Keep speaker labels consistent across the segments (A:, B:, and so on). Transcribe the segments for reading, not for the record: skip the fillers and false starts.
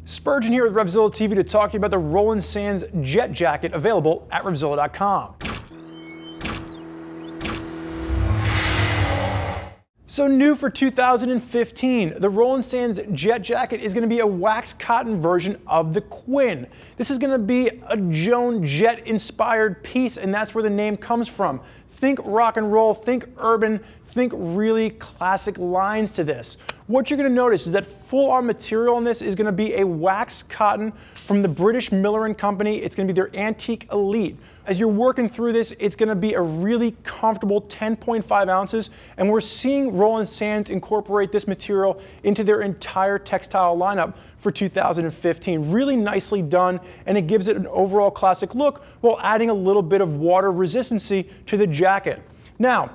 A: Spurgeon here with RevZilla TV to talk to you about the Roland Sands Jet Jacket available at RevZilla.com. So new for 2015, the Roland Sands Jet Jacket is going to be a wax cotton version of the Quinn. This is going to be a Joan Jett inspired piece, and that's where the name comes from. Think rock and roll, think urban, think really classic lines to this. What you're going to notice is that full-on material on this is going to be a wax cotton from the British Millerain company. It's going to be their Antique Elite. As you're working through this, it's going to be a really comfortable 10.5 ounces, and we're seeing Roland Sands incorporate this material into their entire textile lineup for 2015. Really nicely done, and it gives it an overall classic look while adding a little bit of water resistancy to the jacket. Now,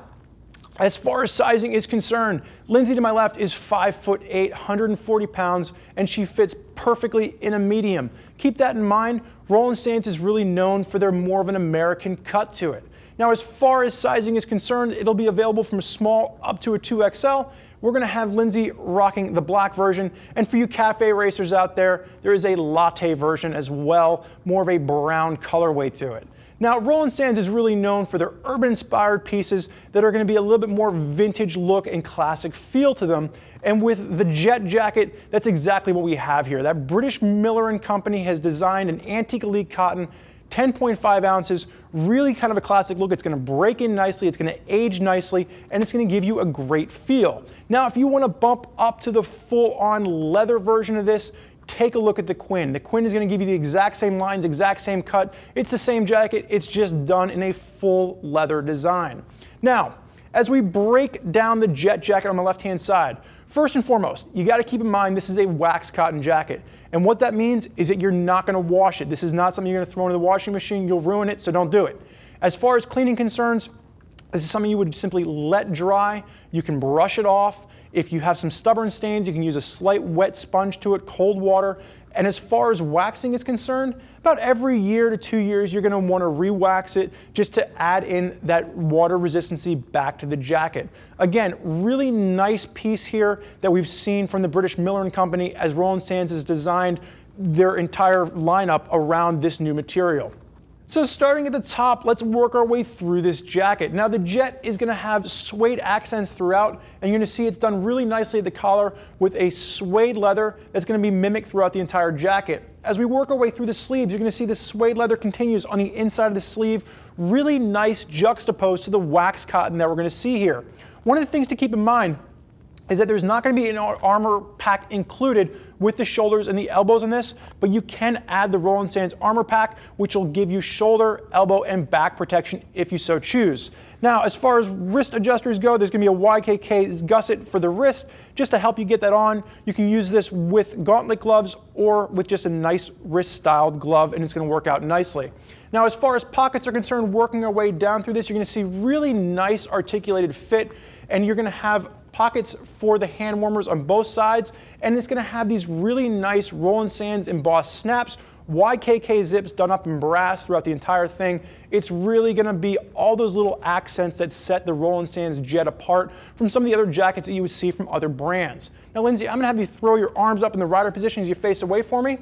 A: as far as sizing is concerned, Lindsay to my left is 5'8", 140 pounds, and she fits perfectly in a medium. Keep that in mind. Roland Sands is really known for their more of an American cut to it. Now, as far as sizing is concerned, it'll be available from a small up to a 2XL. We're going to have Lindsay rocking the black version, and for you cafe racers out there, there is a latte version as well, more of a brown colorway to it. Now, Roland Sands is really known for their urban-inspired pieces that are going to be a little bit more vintage look and classic feel to them. And with the Jet Jacket, that's exactly what we have here. That British Millerain company has designed an Antique Elite cotton, 10.5 ounces, really kind of a classic look. It's going to break in nicely, it's going to age nicely, and it's going to give you a great feel. Now, if you want to bump up to the full-on leather version of this, take a look at the Quinn. The Quinn is going to give you the exact same lines, exact same cut. It's the same jacket, it's just done in a full leather design. Now, as we break down the Jet Jacket on the left-hand side, first and foremost, you got to keep in mind this is a wax cotton jacket. And what that means is that you're not going to wash it. This is not something you're going to throw into the washing machine. You'll ruin it, so don't do it. As far as cleaning concerns, this is something you would simply let dry. You can brush it off. If you have some stubborn stains, you can use a slight wet sponge to it, cold water. And as far as waxing is concerned, about every year to 2 years, you're going to want to re-wax it just to add in that water resistancy back to the jacket. Again, really nice piece here that we've seen from the British Millerain company as Roland Sands has designed their entire lineup around this new material. So starting at the top, let's work our way through this jacket. Now the Jet is going to have suede accents throughout, and you're going to see it's done really nicely at the collar with a suede leather that's going to be mimicked throughout the entire jacket. As we work our way through the sleeves, you're going to see the suede leather continues on the inside of the sleeve, really nice juxtaposed to the wax cotton that we're going to see here. One of the things to keep in mind is that there's not going to be an armor pack included with the shoulders and the elbows on this, but you can add the Roland Sands armor pack, which will give you shoulder, elbow, and back protection if you so choose. Now, as far as wrist adjusters go, there's going to be a YKK gusset for the wrist, just to help you get that on. You can use this with gauntlet gloves or with just a nice wrist-styled glove, and it's going to work out nicely. Now, as far as pockets are concerned, working our way down through this, you're going to see really nice articulated fit, and you're going to have pockets for the hand warmers on both sides, and it's going to have these really nice Roland Sands embossed snaps, YKK zips done up in brass throughout the entire thing. It's really going to be all those little accents that set the Roland Sands Jet apart from some of the other jackets that you would see from other brands. Now, Lindsay, I'm going to have you throw your arms up in the rider position as you face away for me.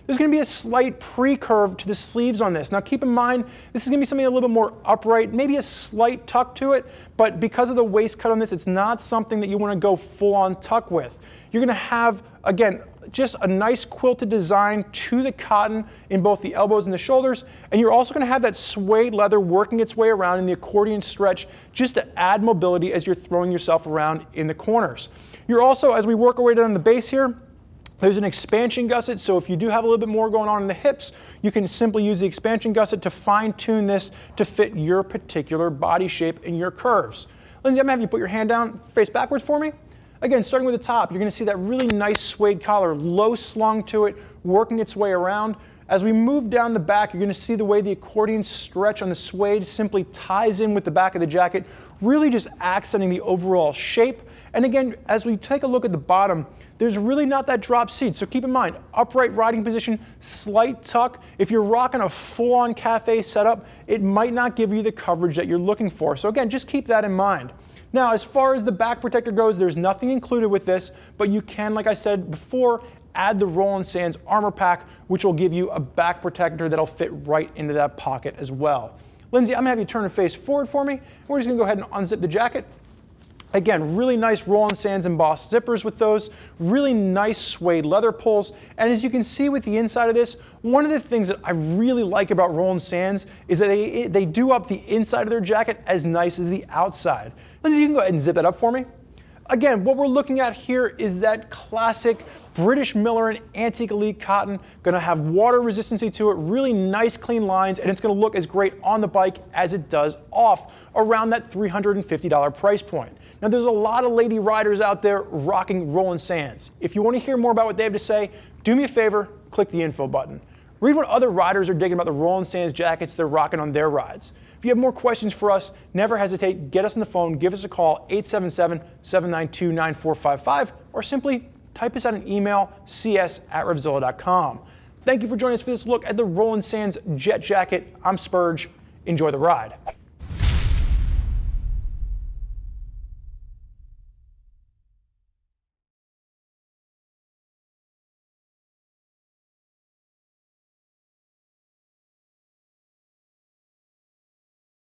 A: There's going to be a slight pre-curve to the sleeves on this. Now keep in mind, this is going to be something a little bit more upright, maybe a slight tuck to it, but because of the waist cut on this, it's not something that you want to go full-on tuck with. You're going to have, again, just a nice quilted design to the cotton in both the elbows and the shoulders, and you're also going to have that suede leather working its way around in the accordion stretch just to add mobility as you're throwing yourself around in the corners. You're also, as we work our way down the base here, there's an expansion gusset, so if you do have a little bit more going on in the hips, you can simply use the expansion gusset to fine-tune this to fit your particular body shape and your curves. Lindsay, I'm going to have you put your hand down, face backwards for me. Again, starting with the top, you're going to see that really nice suede collar, low slung to it, working its way around. As we move down the back, you're going to see the way the accordion stretch on the suede simply ties in with the back of the jacket, really just accenting the overall shape. And again, as we take a look at the bottom, there's really not that drop seat. So keep in mind, upright riding position, slight tuck. If you're rocking a full-on cafe setup, it might not give you the coverage that you're looking for. So again, just keep that in mind. Now, as far as the back protector goes, there's nothing included with this, but you can, like I said before, add the Roland Sands Armor Pack, which will give you a back protector that'll fit right into that pocket as well. Lindsay, I'm gonna have you turn the face forward for me, and we're just gonna go ahead and unzip the jacket. Again, really nice Roland Sands embossed zippers with those, really nice suede leather pulls, and as you can see with the inside of this, one of the things that I really like about Roland Sands is that they do up the inside of their jacket as nice as the outside. Lindsay, you can go ahead and zip that up for me. Again, what we're looking at here is that classic British Millerain Antique Elite cotton, gonna have water resistancy to it, really nice clean lines, and it's gonna look as great on the bike as it does off, around that $350 price point. Now there's a lot of lady riders out there rocking Roland Sands. If you want to hear more about what they have to say, do me a favor, click the info button. Read what other riders are digging about the Roland Sands jackets they're rocking on their rides. If you have more questions for us, never hesitate, get us on the phone, give us a call, 877-792-9455, or simply type us out an email, cs@RevZilla.com. Thank you for joining us for this look at the Roland Sands Jett Jacket. I'm Spurge. Enjoy the ride.